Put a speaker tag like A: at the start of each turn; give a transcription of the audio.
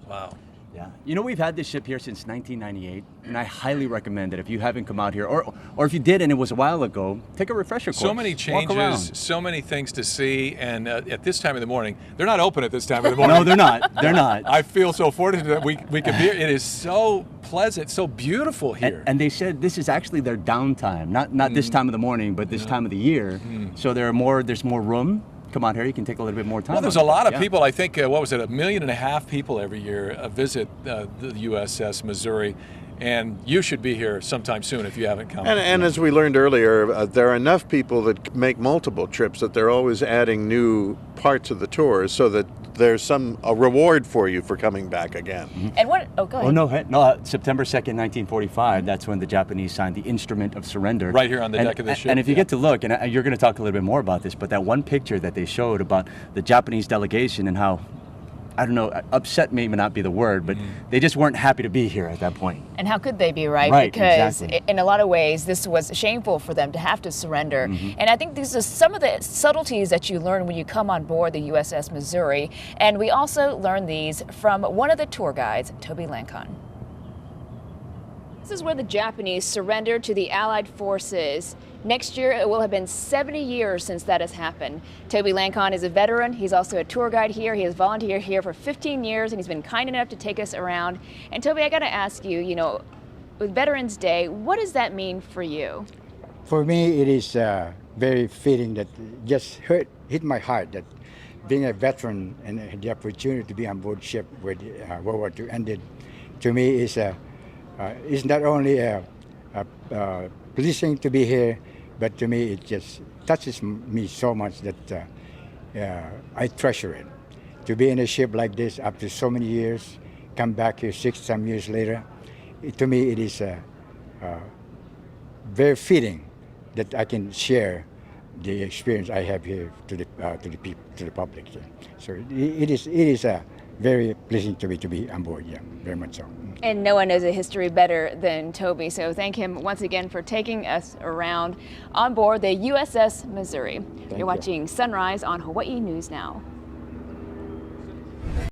A: Wow.
B: Yeah. You know, we've had this ship here since 1998, and I highly recommend it if you haven't come out here, or if you did and it was a while ago, take a refresher course.
A: So many changes, so many things to see, and at this time of the morning, they're not open at this time of the morning.
B: No, they're not. They're not.
A: I feel so fortunate that we can be here. It is so pleasant, so beautiful here.
B: And they said this is actually their downtime, not this time of the morning, but this time of the year. So there's more room. Come out here, you can take a little bit more time.
A: Well, there's a lot of people. I think, what was it, 1.5 million people every year visit the USS Missouri. And you should be here sometime soon if you haven't come.
C: And as we learned earlier, there are enough people that make multiple trips that they're always adding new parts of the tour so that there's a reward for you for coming back again.
D: And what? Oh, go ahead.
B: Oh no! September 2nd, 1945. That's when the Japanese signed the Instrument of Surrender.
A: Right here on the deck of the ship.
B: And if you get to look, and you're going to talk a little bit more about this, but that one picture that they showed about the Japanese delegation and how, I don't know, upset may not be the word, but they just weren't happy to be here at that point.
D: And how could they be, right?
B: Right,
D: Because
B: exactly.
D: in a lot of ways, this was shameful for them to have to surrender. And I think these are some of the subtleties that you learn when you come on board the USS Missouri. And we also learn these from one of the tour guides, Toby Langcaon. This is where the Japanese surrendered to the Allied forces. Next year, it will have been 70 years since that has happened. Toby Langcaon is a veteran. He's also a tour guide here. He has volunteered here for 15 years, and he's been kind enough to take us around. And Toby, I got to ask you, with Veterans Day, what does that mean for you?
E: For me, it is very fitting that just hit my heart that being a veteran and the opportunity to be on board ship where World War II ended, to me is not only pleasing to be here, but to me it just touches me so much that I treasure it. To be in a ship like this after so many years, come back here 6-7 years later, to me it is very fitting that I can share the experience I have here to the people, to the public. So it is very pleasing to be on board. Yeah, very much so.
D: And no one knows a history better than Toby, so thank him once again for taking us around on board the USS Missouri. You're watching Sunrise on Hawaii News Now.